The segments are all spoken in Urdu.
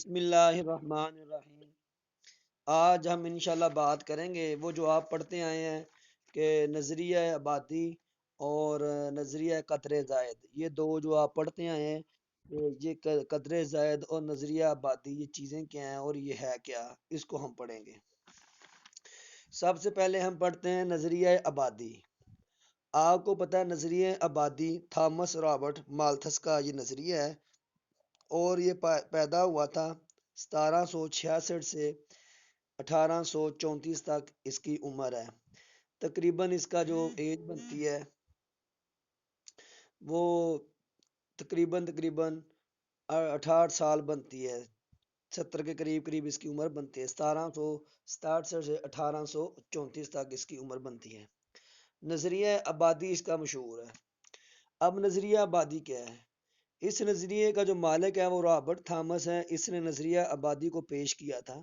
بسم اللہ الرحمن الرحیم۔ آج ہم انشاءاللہ بات کریں گے وہ جو آپ پڑھتے آئے ہیں کہ نظریہ آبادی اور نظریہ قطر زائد، یہ دو جو آپ پڑھتے آئے ہیں کہ یہ قطر زائد اور نظریہ آبادی یہ چیزیں کیا ہیں اور یہ ہے کیا، اس کو ہم پڑھیں گے۔ سب سے پہلے ہم پڑھتے ہیں نظریہ آبادی۔ آپ کو پتہ ہے نظریہ آبادی تھامس رابرٹ مالتھس کا یہ نظریہ ہے اور یہ پیدا ہوا تھا 1766 سے 1834 تک اس کی عمر ہے۔ تقریباً اس کا جو ایج بنتی ہے وہ تقریباً 68 سال بنتی ہے، 70 کے قریب قریب اس کی عمر بنتی ہے۔ 1767 سے 1834 تک اس کی عمر بنتی ہے۔ نظریہ آبادی اس کا مشہور ہے۔ اب نظریہ آبادی کیا ہے؟ اس نظریے کا جو مالک ہے وہ رابرٹ تھامس ہے۔ اس نے نظریہ آبادی کو پیش کیا تھا۔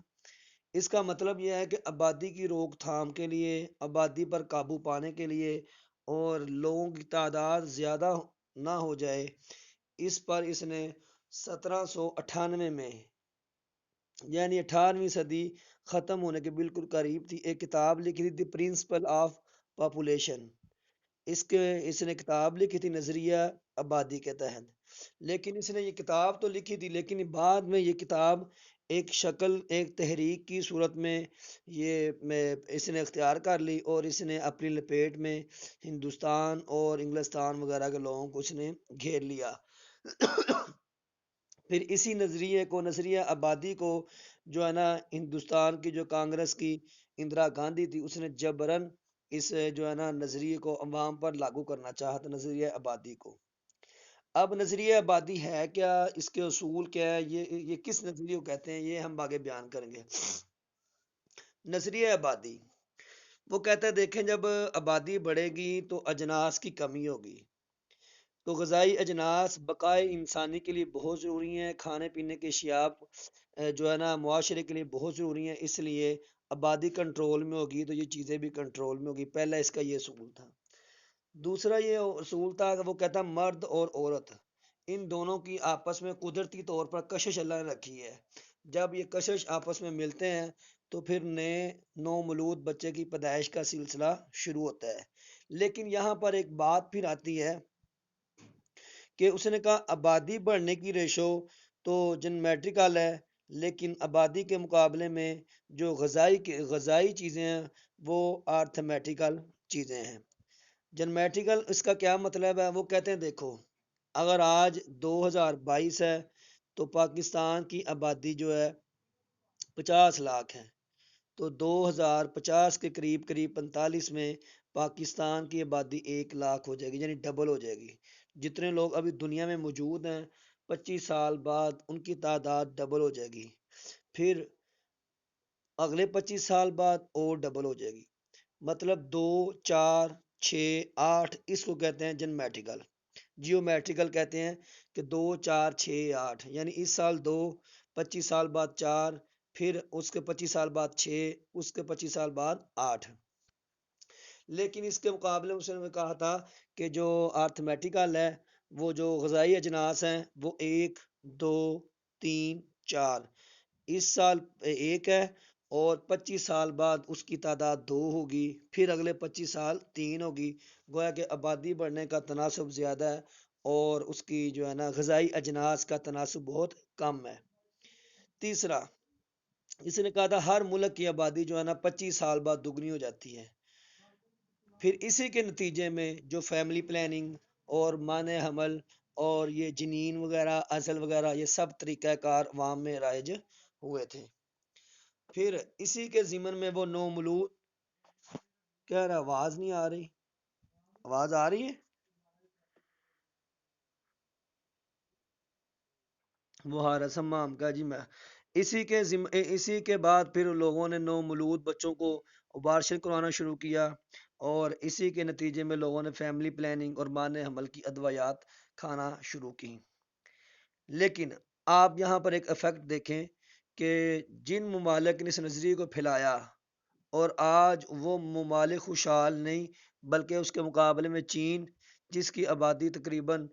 اس کا مطلب یہ ہے کہ آبادی کی روک تھام کے لیے، آبادی پر قابو پانے کے لیے اور لوگوں کی تعداد زیادہ نہ ہو جائے، اس پر اس نے 1798 میں یعنی 18ویں صدی ختم ہونے کے بالکل قریب تھی ایک کتاب لکھی تھی، دی پرنسپل آف پاپولیشن۔ اس نے کتاب لکھی تھی نظریہ آبادی کے تحت۔ لیکن اس نے یہ کتاب تو لکھی تھی، لیکن بعد میں یہ کتاب ایک تحریک کی صورت میں اس نے اختیار کر لی اور اس نے اپنی لپیٹ میں ہندوستان اور انگلستان وغیرہ کے لوگوں کو اس نے گھیر لیا۔ پھر اسی نظریہ آبادی کو جو ہے نا ہندوستان کی جو کانگریس کی اندرا گاندھی تھی، اس نے جبرن اس جو ہے نا نظریے کو عوام پر لاگو کرنا چاہا تھا، نظریہ آبادی کو۔ اب نظریہ آبادی ہے کیا، اس کے اصول کیا ہے، یہ کس نظریے کو کہتے ہیں، یہ ہم آگے بیان کریں گے۔ نظریہ آبادی وہ کہتا ہے دیکھیں جب آبادی بڑھے گی تو اجناس کی کمی ہوگی، تو غذائی اجناس بقائے انسانی کے لیے بہت ضروری ہیں، کھانے پینے کے اشیاء جو ہے نا معاشرے کے لیے بہت ضروری ہیں، اس لیے آبادی کنٹرول میں ہوگی تو یہ چیزیں بھی کنٹرول میں ہوگی۔ پہلا اس کا یہ اصول تھا۔ دوسرا یہ اصول تھا کہ وہ کہتا مرد اور عورت ان دونوں کی آپس میں قدرتی طور پر کشش اللہ نے رکھی ہے۔ جب یہ کشش آپس میں ملتے ہیں تو پھر نئے نومولود بچے کی پیدائش کا سلسلہ شروع ہوتا ہے۔ لیکن یہاں پر ایک بات پھر آتی ہے کہ اس نے کہا آبادی بڑھنے کی ریشو تو جنمیٹرکل ہے، لیکن آبادی کے مقابلے میں جو غذائی چیزیں ہیں وہ آرتھمیٹیکل چیزیں ہیں۔ جنمیٹرکل اس کا کیا مطلب ہے؟ وہ کہتے ہیں دیکھو اگر آج 2022 ہے تو پاکستان کی آبادی جو ہے 50 لاکھ ہے، تو 2050 کے قریب 45 میں پاکستان کی آبادی 1 لاکھ ہو جائے گی، یعنی ڈبل ہو جائے گی۔ جتنے لوگ ابھی دنیا میں موجود ہیں 25 سال بعد ان کی تعداد ڈبل ہو جائے گی، پھر اگلے 25 سال بعد اور ڈبل ہو جائے گی۔ مطلب 2 4 6 8 اس کو کہتے ہیں جنمیٹرکل۔ جیومیٹرکل کہتے ہیں کہ 2 4 6 8، یعنی اس سال 2، 25 سال بعد 4، پھر اس کے 25 سال بعد 6، اس کے 25 سال بعد 8۔ لیکن اس کے مقابلے میں اس نے کہا تھا کہ جو آرتھمیٹیکل ہے وہ جو غذائی اجناس ہیں وہ 1 2 3 4، اس سال 1 ہے اور 25 سال بعد اس کی تعداد 2 ہوگی، پھر اگلے 25 سال 3 ہوگی۔ گویا کہ آبادی بڑھنے کا تناسب زیادہ ہے اور اس کی جو ہے نا غذائی اجناس کا تناسب بہت کم ہے۔ تیسرا اس نے کہا تھا ہر ملک کی آبادی جو ہے نا 25 سال بعد دگنی ہو جاتی ہے۔ پھر اسی کے نتیجے میں جو فیملی پلاننگ اور معنی حمل اور یہ جنین وغیرہ ازل وغیرہ یہ سب طریقہ کار عوام میں رائج ہوئے تھے۔ پھر اسی کے ضمن میں وہ نومولود کہہ رہا آواز نہیں آ رہی، آواز آ رہی ہے؟ وہ ہارس حمام کا جی میں اسی کے بعد پھر لوگوں نے نومولود بچوں کو ابارشن کروانا شروع کیا اور اسی کے نتیجے میں لوگوں نے فیملی پلاننگ اور معنی حمل کی ادویات کھانا شروع کی۔ لیکن آپ یہاں پر ایک افیکٹ دیکھیں کہ جن ممالک نے اس نظریے کو پھیلایا اور آج وہ ممالک خوشحال نہیں، بلکہ اس کے مقابلے میں چین جس کی آبادی تقریباً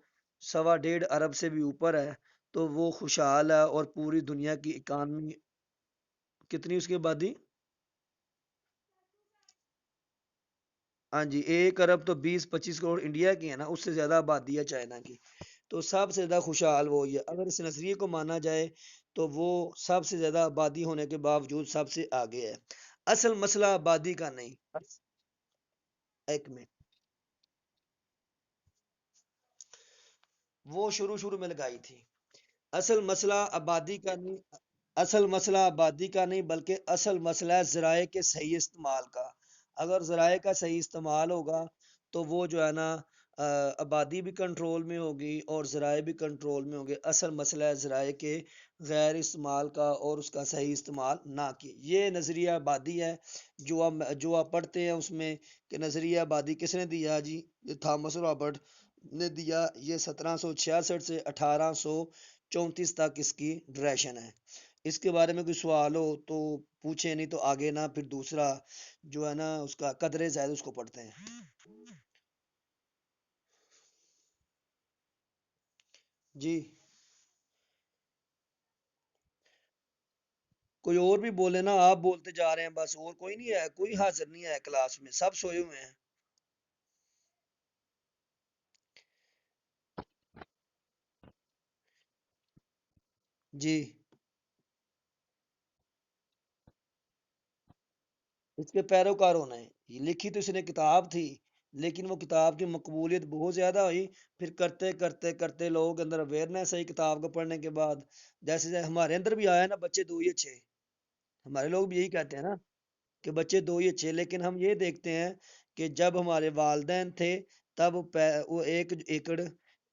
1.25 ارب سے بھی اوپر ہے، تو وہ خوشحال ہے اور پوری دنیا کی اکانومی کتنی اس کی آبادی؟ ہاں جی، 1 ارب تو 20-25 کروڑ انڈیا کی ہے نا، اس سے زیادہ آبادی ہے چائنا کی۔ تو سب سے زیادہ خوشحال وہی ہے، اگر اس نظریے کو مانا جائے تو وہ سب سے زیادہ آبادی ہونے کے باوجود سب سے آگے ہے۔ اصل مسئلہ آبادی کا نہیں، ایک منٹ، وہ شروع میں لگائی تھی۔ اصل مسئلہ آبادی کا نہیں، اصل مسئلہ آبادی کا نہیں بلکہ اصل مسئلہ ہے ذرائع کے صحیح استعمال کا۔ اگر ذرائع کا صحیح استعمال ہوگا تو وہ جو ہے نا آبادی بھی کنٹرول میں ہوگی اور ذرائع بھی کنٹرول میں ہوگی۔ اصل مسئلہ ہے ذرائع کے غیر استعمال کا اور اس کا صحیح استعمال نہ کی۔ یہ نظریہ آبادی ہے جو آپ پڑھتے ہیں اس میں کہ نظریہ آبادی کس نے دیا جی؟ یہ تھامس رابرٹ نے دیا۔ یہ 1766 سے 1834 تک اس کی ڈریشن ہے۔ اس کے بارے میں کوئی سوال ہو تو پوچھیں، نہیں تو آگے نا پھر دوسرا جو ہے نا اس کا قدر زائد اس کو پڑھتے ہیں۔ جی، کوئی اور بھی بولے نا، آپ بولتے جا رہے ہیں بس، اور کوئی نہیں ہے، کوئی حاضر نہیں ہے کلاس میں، سب سوئے ہوئے ہیں۔ جی، اس کے پیروکار ہونا ہے، یہ لکھی تو اس نے کتاب تھی، لیکن وہ کتاب کی مقبولیت بہت زیادہ ہوئی۔ پھر کرتے کرتے کرتے لوگوں کے اندر اویئرنیس آئی کتاب کو پڑھنے کے بعد، جیسے جیسے ہمارے اندر بھی آیا نا بچے دو ہی اچھے، ہمارے لوگ بھی یہی کہتے ہیں نا کہ بچے دو ہی اچھے، لیکن ہم یہ دیکھتے ہیں کہ جب ہمارے والدین تھے تب وہ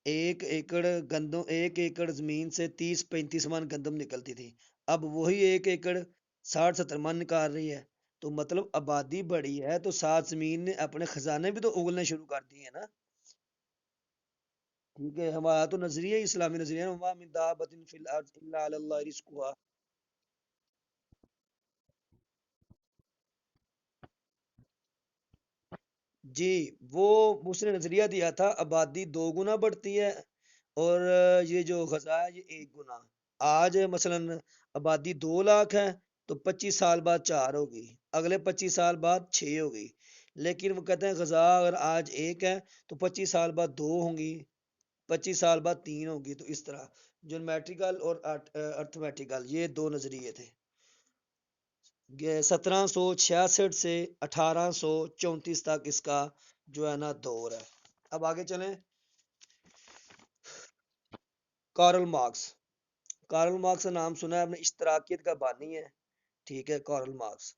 ایک ایکڑ گندم، 1 ایکڑ زمین سے 30-35 من گندم نکلتی تھی، اب وہی 1 ایکڑ 60-70 من نکال رہی ہے۔ تو مطلب آبادی بڑی ہے تو ساتھ زمین نے اپنے خزانے بھی تو اگلنے شروع کر دیے ہیں نا۔ ٹھیک ہے، ہمارا تو نظریہ اسلامی نظریہ ہے، وَمَا مِن دَابَّةٍ فِي الْأَرْضِ إِلَّا عَلَى اللَّهِ رِزْقُهَا۔ جی، وہ اس نے نظریہ دیا تھا آبادی 2 گنا بڑھتی ہے اور یہ جو غذا ہے یہ 1 گنا۔ آج مثلا آبادی 2 لاکھ ہے تو 25 سال بعد 4 ہوگی، اگلے 25 سال بعد 6 ہوگی، لیکن وہ کہتے ہیں غذا اگر آج 1 ہے تو 25 سال بعد 2 ہوں گی، 25 سال بعد 3 ہوگی۔ تو اس طرح جو میٹریکل اور ارتھمیٹیکل یہ 2 نظریے تھے۔ 1766 سے 1834 تک اس کا جو ہے نا دور ہے۔ اب آگے چلیں۔ کارل مارکس، کارل مارکس کا نام سنا ہے، اپنے اشتراکیت کا بانی ہے۔ ٹھیک ہے، کارل مارکس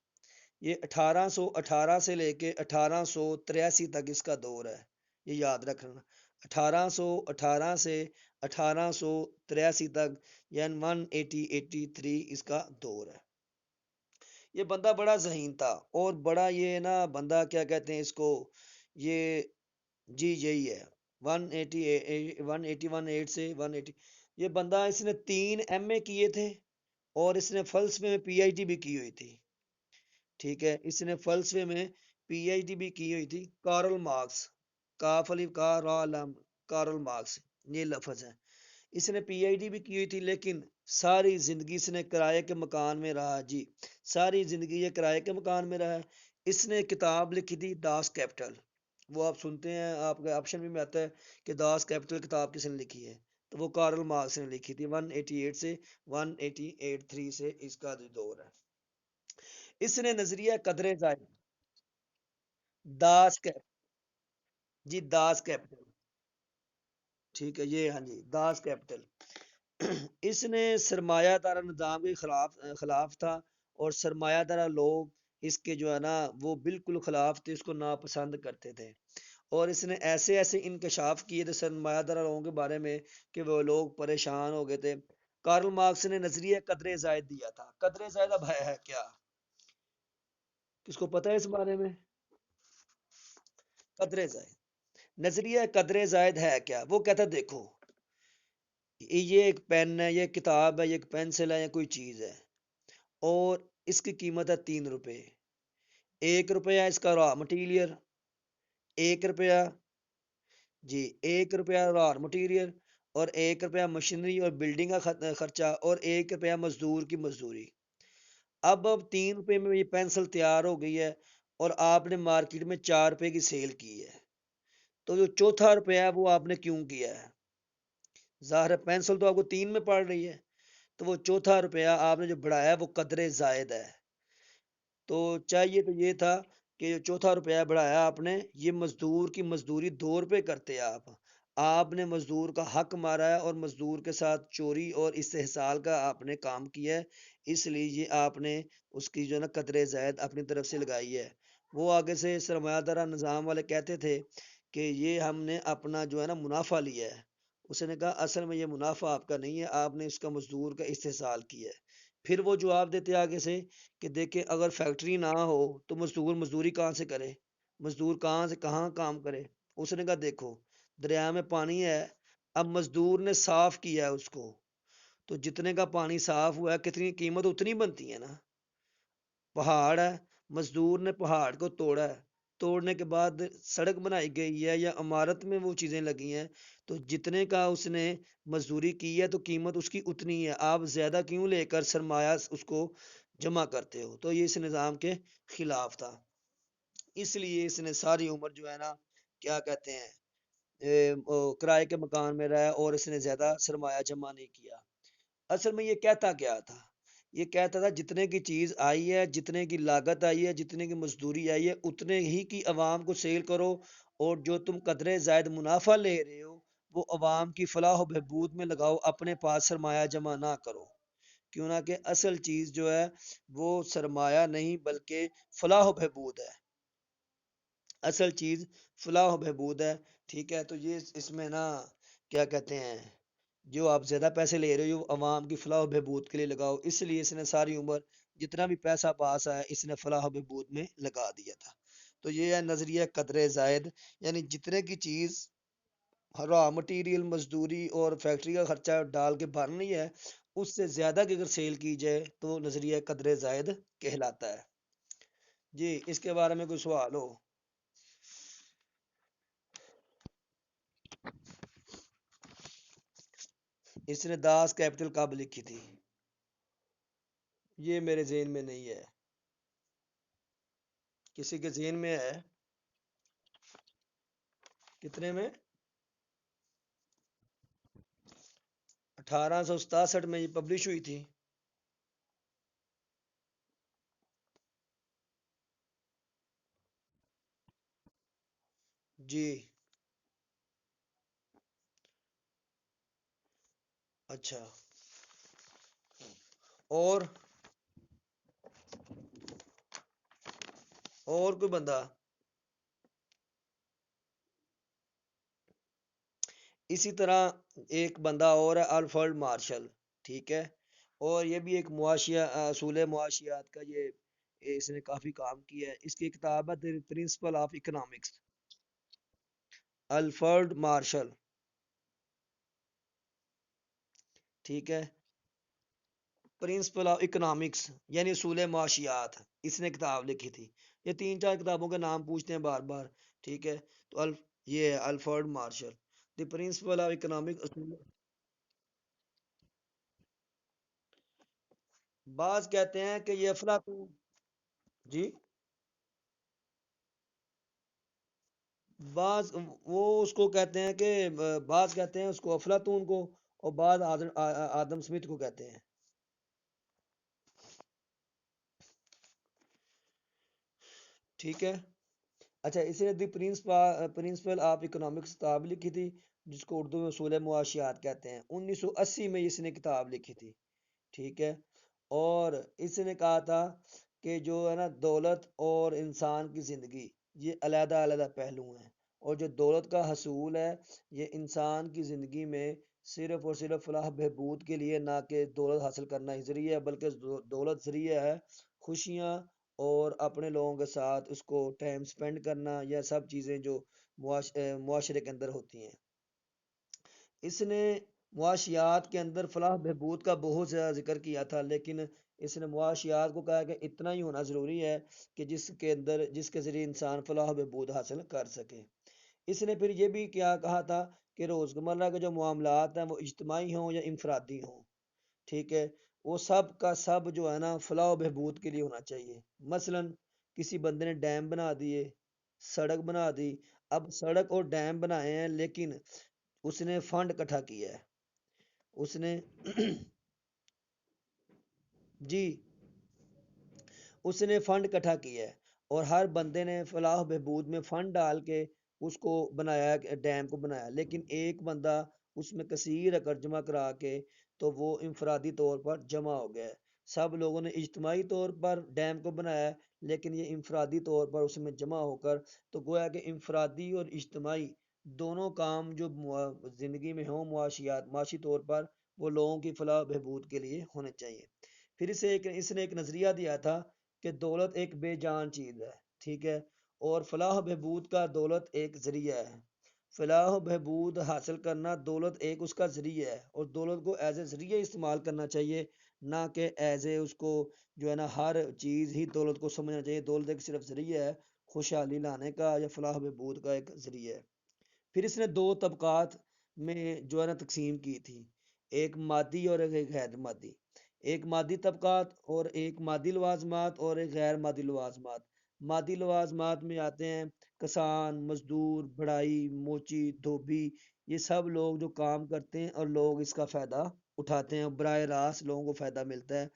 یہ 1818 سے لے کے 1883 تک اس کا دور ہے، یہ یاد رکھنا۔ 1818 سے 1883 تک، یعنی 1883 اس کا دور ہے۔ یہ بندہ بڑا ذہین تھا اور بڑا یہ نا بندہ کیا کہتے ہیں اس کو، یہ جی یہی ہے 180 سے 180۔ یہ بندہ اس نے 3 ایم اے کیے تھے اور اس نے فلسفے میں پی ایچ ڈی بھی کی ہوئی تھی۔ ٹھیک ہے، اس نے فلسفے میں پی ایچ ڈی بھی کی ہوئی تھی۔ کارل مارکس، کاف الف کا را لام، کارل مارکس یہ لفظ ہے۔ اس نے پی ایچ ڈی بھی کی ہوئی تھی لیکن ساری زندگی اس نے کرائے کے مکان میں رہا جی، ساری زندگی یہ کرائے کے مکان میں رہا ہے۔ اس نے کتاب لکھی تھی داس کیپٹل، وہ آپ سنتے ہیں، آپ کے آپشن میں آتا ہے کہ داس کیپٹل کتاب کس نے لکھی ہے، تو وہ کارل مارکس نے لکھی تھی۔ 188 سے 1883 سے اس کا دور ہے۔ اس نے نظریہ قدرے ظاہر، داس کیپ جی داس کیپٹل، ٹھیک ہے یہ، ہاں جی داس کیپٹل۔ اس نے سرمایہ دارہ نظام کے خلاف تھا اور سرمایہ دارہ لوگ اس کے جو ہے نا وہ بالکل خلاف تھے، اس کو ناپسند کرتے تھے، اور اس نے ایسے ایسے انکشاف کیے تھے سرمایہ دارہ لوگوں کے بارے میں کہ وہ لوگ پریشان ہو گئے تھے۔ کارل مارکس نے نظریہ قدر زائد دیا تھا۔ قدر زائد اب ہے کیا، کس کو پتہ ہے اس بارے میں؟ قدر زائد، نظریہ قدر زائد ہے کیا؟ وہ کہتا دیکھو یہ ایک پین ہے، یہ کتاب ہے، یہ ایک پینسل ہے، یا کوئی چیز ہے اور اس کی قیمت ہے 3 روپے۔ 1 روپیہ اس کا را مٹیریل، 1 روپیہ جی 1 روپیہ را مٹیریل اور 1 روپیہ مشینری اور بلڈنگ کا خرچہ اور 1 روپیہ مزدور کی مزدوری۔ اب 3 روپے میں یہ پینسل تیار ہو گئی ہے اور آپ نے مارکیٹ میں 4 روپے کی سیل کی ہے، تو جو چوتھا روپیہ ہے وہ آپ نے کیوں کیا ہے؟ ظاہر ہے پینسل تو آپ کو 3 میں پڑ رہی ہے، تو وہ چوتھا روپیہ آپ نے جو بڑھایا ہے وہ قدرے زائد ہے۔ تو چاہیے تو یہ تھا کہ جو چوتھا روپیہ بڑھایا آپ نے، یہ مزدور کی مزدوری 2 روپے کرتے آپ نے مزدور کا حق مارا ہے اور مزدور کے ساتھ چوری اور استحصال کا آپ نے کام کیا ہے، اس لیے یہ آپ نے اس کی جو ہے نا قدرے زائد اپنی طرف سے لگائی ہے۔ وہ آگے سے سرمایہ دارہ نظام والے کہتے تھے کہ یہ ہم نے اپنا جو ہے نا منافع لیا ہے، اس نے کہا اصل میں یہ منافع آپ کا نہیں ہے، آپ نے اس کا مزدور کا استحصال کیا ہے۔ پھر وہ جواب دیتے آگے سے کہ دیکھیں اگر فیکٹری نہ ہو تو مزدور مزدوری کہاں سے کرے، مزدور کہاں سے کہاں کام کرے؟ اس نے کہا دیکھو دریا میں پانی ہے، اب مزدور نے صاف کیا ہے اس کو، تو جتنے کا پانی صاف ہوا ہے کتنی قیمت اتنی بنتی ہے نا۔ پہاڑ ہے، مزدور نے پہاڑ کو توڑا ہے، توڑنے کے بعد سڑک بنائی گئی ہے یا عمارت میں وہ چیزیں لگی ہیں، تو جتنے کا اس نے مزدوری کی ہے تو قیمت اس کی اتنی ہے، آپ زیادہ کیوں لے کر سرمایہ اس کو جمع کرتے ہو؟ تو یہ اس نظام کے خلاف تھا، اس لیے اس نے ساری عمر جو ہے نا کیا کہتے ہیں کرائے کے مکان میں رہا اور اس نے زیادہ سرمایہ جمع نہیں کیا۔ اصل میں یہ کہتا کیا تھا؟ یہ کہتا تھا جتنے کی چیز آئی ہے، جتنے کی لاگت آئی ہے، جتنے کی مزدوری آئی ہے، اتنے ہی کی عوام کو سیل کرو، اور جو تم قدرے زائد منافع لے رہے ہو وہ عوام کی فلاح و بہبود میں لگاؤ، اپنے پاس سرمایہ جمع نہ کرو، کیوں نہ کہ اصل چیز جو ہے وہ سرمایہ نہیں بلکہ فلاح و بہبود ہے، اصل چیز فلاح و بہبود ہے۔ ٹھیک ہے، تو یہ اس میں نا کیا کہتے ہیں جو آپ زیادہ پیسے لے رہے ہو عوام کی فلاح و بہبود کے لیے لگاؤ، اس لیے اس نے ساری عمر جتنا بھی پیسہ پاس آیا اس نے فلاح و بہبود میں لگا دیا تھا۔ تو یہ ہے نظریہ قدر زائد، یعنی جتنے کی چیز را مٹیریل مزدوری اور فیکٹری کا خرچہ ڈال کے بھرنی ہے، اس سے زیادہ کی اگر سیل کی جائے تو نظریہ قدر زائد کہلاتا ہے۔ جی اس کے بارے میں کوئی سوال ہو؟ اس نے داس کیپٹل کب لکھی تھی؟ یہ میرے ذہن میں نہیں ہے، کسی کے ذہن میں ہے؟ کتنے میں؟ 1867 میں یہ پبلش ہوئی تھی۔ جی اچھا، اور کوئی بندہ؟ اسی طرح ایک بندہ اور ہے الفرڈ مارشل، ٹھیک ہے، اور یہ بھی ایک معاشیہ اصول معاشیات کا یہ اس نے کافی کام کیا ہے، اس کی کتاب ہے the principle of economics. Alfred Marshall, ٹھیک ہے، پرنسپل آف اکنامکس یعنی اصول معاشیات، اس نے کتاب لکھی تھی۔ یہ 3 4 کتابوں کے نام پوچھتے ہیں بار بار، ٹھیک ہے، تو یہ ہے Alfred Marshall, the principle of economic اصول۔ بعض کہتے ہیں کہ یہ افلاطون، جی بعض وہ اس کو کہتے ہیں کہ بعض کہتے ہیں اس کو افلاطون کو، اور بعض آدم سمتھ کو کہتے ہیں۔ ٹھیک ہے، اچھا اس نے دی پرنسپل آف اکنامکس کتاب لکھی تھی، جس کو اردو میں اصول معاشیات کہتے ہیں، 1980 میں اس نے کتاب لکھی تھی، ٹھیک ہے، اور اس نے کہا تھا کہ جو ہے نا دولت اور انسان کی زندگی یہ علیحدہ علیحدہ پہلو ہیں، اور جو دولت کا حصول ہے یہ انسان کی زندگی میں صرف اور صرف فلاح بہبود کے لیے، نہ کہ دولت حاصل کرنا ہی ذریعہ ہے، بلکہ دولت ذریعہ ہے خوشیاں اور اپنے لوگوں کے ساتھ اس کو ٹائم سپینڈ کرنا، یا سب چیزیں جو معاشرے کے اندر ہوتی ہیں۔ اس نے معاشیات کے اندر فلاح بہبود کا بہت زیادہ ذکر کیا تھا، لیکن اس نے معاشیات کو کہا کہ اتنا ہی ہونا ضروری ہے کہ جس کے ذریعے انسان فلاح بہبود حاصل کر سکے۔ اس نے پھر یہ بھی کیا کہا تھا کہ روزمرہ کے جو معاملات ہیں وہ اجتماعی ہوں یا انفرادی ہوں، ٹھیک ہے، وہ سب کا سب جو ہے نا فلاح و بہبود کے لیے ہونا چاہیے۔ مثلاً کسی بندے نے ڈیم بنا دیے، سڑک بنا دی، اب سڑک اور ڈیم بنائے ہیں لیکن اس نے فنڈ اکٹھا کیا ہے، اس نے جی اس نے فنڈ اکٹھا کیا ہے اور ہر بندے نے فلاح و بہبود میں فنڈ ڈال کے اس کو بنایا، ڈیم کو بنایا، لیکن ایک بندہ اس میں کثیر رقم جمع کرا کے تو وہ انفرادی طور پر جمع ہو گیا ہے۔ سب لوگوں نے اجتماعی طور پر ڈیم کو بنایا ہے لیکن یہ انفرادی طور پر اس میں جمع ہو کر تو گویا کہ انفرادی اور اجتماعی دونوں کام جو زندگی میں ہوں، معاشی طور پر وہ لوگوں کی فلاح و بہبود کے لیے ہونے چاہیے۔ پھر اس نے ایک نظریہ دیا تھا کہ دولت ایک بے جان چیز ہے، ٹھیک ہے، اور فلاح و بہبود کا دولت ایک ذریعہ ہے۔ فلاح و بہبود حاصل کرنا دولت ایک اس کا ذریعہ ہے اور دولت کو ایز اے ذریعہ استعمال کرنا چاہیے، نہ کہ ایز اے اس کو جو ہے نا ہر چیز ہی دولت کو سمجھنا چاہیے۔ دولت ایک صرف ذریعہ ہے خوشحالی لانے کا یا فلاح و بہبود کا ایک ذریعہ ہے۔ پھر اس نے دو طبقات میں جو ہے نا تقسیم کی تھی، ایک مادی اور ایک غیر مادی، ایک مادی طبقات اور ایک مادی لوازمات اور ایک غیر مادی لوازمات۔ مادی لوازمات میں آتے ہیں کسان، مزدور، بڑھائی، موچی، دھوبی، یہ سب لوگ جو کام کرتے ہیں اور لوگ اس کا فائدہ اٹھاتے ہیں، براہ راست لوگوں کو فائدہ ملتا ہے۔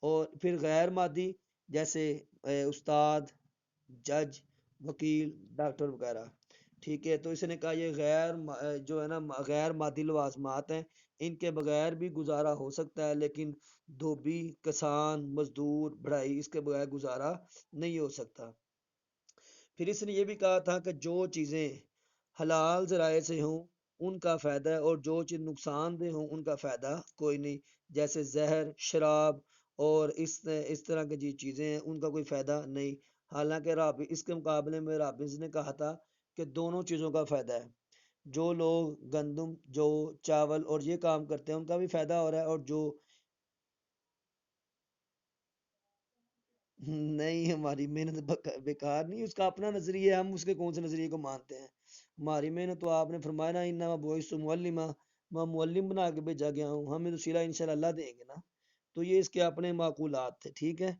اور پھر غیر مادی جیسے استاد، جج، وکیل، ڈاکٹر وغیرہ، ٹھیک ہے، تو اس نے کہا یہ جو ہے نا غیر مادی لوازمات ہیں، ان کے بغیر بھی گزارا ہو سکتا ہے لیکن دھوبی، کسان، مزدور، بڑھائی اس کے بغیر گزارا نہیں ہو سکتا۔ پھر اس نے یہ بھی کہا تھا کہ جو چیزیں حلال ذرائع سے ہوں ان کا فائدہ ہے اور جو چیز نقصان دہ ہوں ان کا فائدہ کوئی نہیں، جیسے زہر، شراب اور اس طرح کی جی چیزیں ہیں ان کا کوئی فائدہ نہیں۔ حالانکہ اس کے مقابلے میں رابنز نے کہا تھا کہ دونوں چیزوں کا فائدہ ہے۔ جو لوگ گندم، جو چاول اور یہ کام کرتے ہیں ان کا بھی فائدہ ہو رہا ہے، اور جو نہیں، ہماری محنت بیکار نہیں، اس کا اپنا نظریہ ہے، ہم اس کے کون سے نظریے کو مانتے ہیں؟ ہماری محنت تو آپ نے فرمایا نا انما بعثت معلما، میں معلم بنا کے بھیجا گیا ہوں، ہمیں تو صلہ انشاءاللہ اللہ دیں گے نا۔ تو یہ اس کے اپنے معقولات تھے، ٹھیک ہے،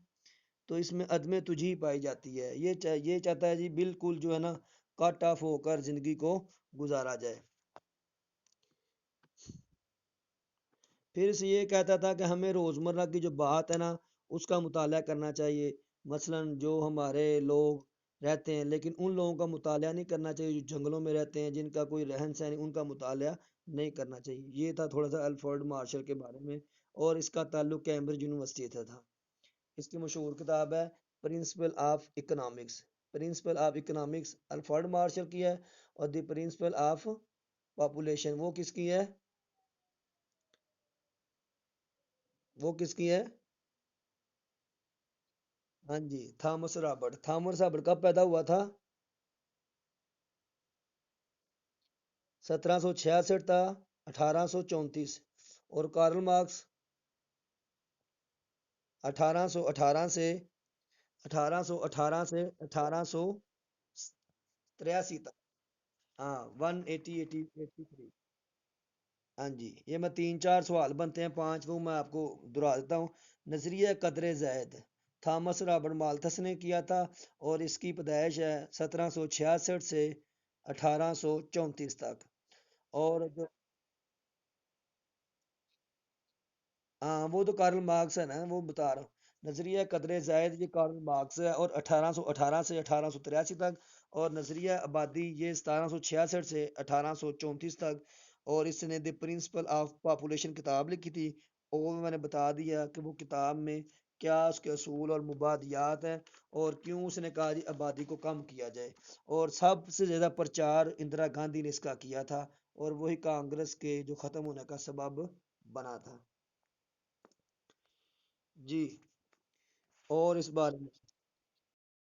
تو اس میں عدم تجھی پائی جاتی ہے، یہ چاہتا ہے جی بالکل جو ہے نا کٹ آف ہو کر زندگی کو گزارا جائے۔ پھر سے یہ کہتا تھا کہ ہمیں روزمرہ کی جو بات ہے نا اس کا مطالعہ کرنا چاہیے۔ مثلا جو ہمارے لوگ رہتے ہیں لیکن ان لوگوں کا مطالعہ نہیں کرنا چاہیے جو جنگلوں میں رہتے ہیں، جن کا کوئی رہن سہن ان کا مطالعہ نہیں کرنا چاہیے۔ یہ تھا تھوڑا سا الفریڈ مارشل کے بارے میں، اور اس کا تعلق کیمبرج یونیورسٹی سے تھا۔ اس کی مشہور کتاب ہے principle of economics. Principle of economics Alfred Marshall کی ہے، اور دی پرنسپل آف پاپولیشن وہ کس کی ہے؟ وہ کس کی ہے؟ ہاں جی، تھامس رابرٹ۔ تھامس رابرٹ کب پیدا ہوا تھا؟ 1766 تھا، 1834۔ اور کارل مارکس 1818 سے 83 ہاں، 180 ہاں جی، یہ میں تین چار سوال بنتے ہیں، پانچ وہ میں آپ کو دہرا دیتا ہوں۔ نظریہ قدر زائد تھامس رابرٹ مالتھس نے کیا تھا، اور اس کی پیدائش ہے 1766 سے 1834 تک۔ اور جو ہاں وہ تو کارل مارکس ہے نا، وہ بتا رہا ہوں۔ نظریہ قدر زائد یہ کارل مارکس ہے، اور 1818 سے 1883 تک، اور نظریہ آبادی یہ 1766 سے 1834 تک۔ اور اس نے دی پرنسپل آف پاپولیشن کتاب لکھی تھی، اور میں نے بتا دیا کہ وہ کتاب میں کیا اس کے اصول اور مبادیات ہیں، اور کیوں اس نے کہا جی آبادی کو کم کیا جائے۔ اور سب سے زیادہ پرچار اندرا گاندھی نے اس کا کیا تھا، اور وہی کانگریس کے جو ختم ہونے کا سبب بنا تھا۔ جی، اور اس بارے میں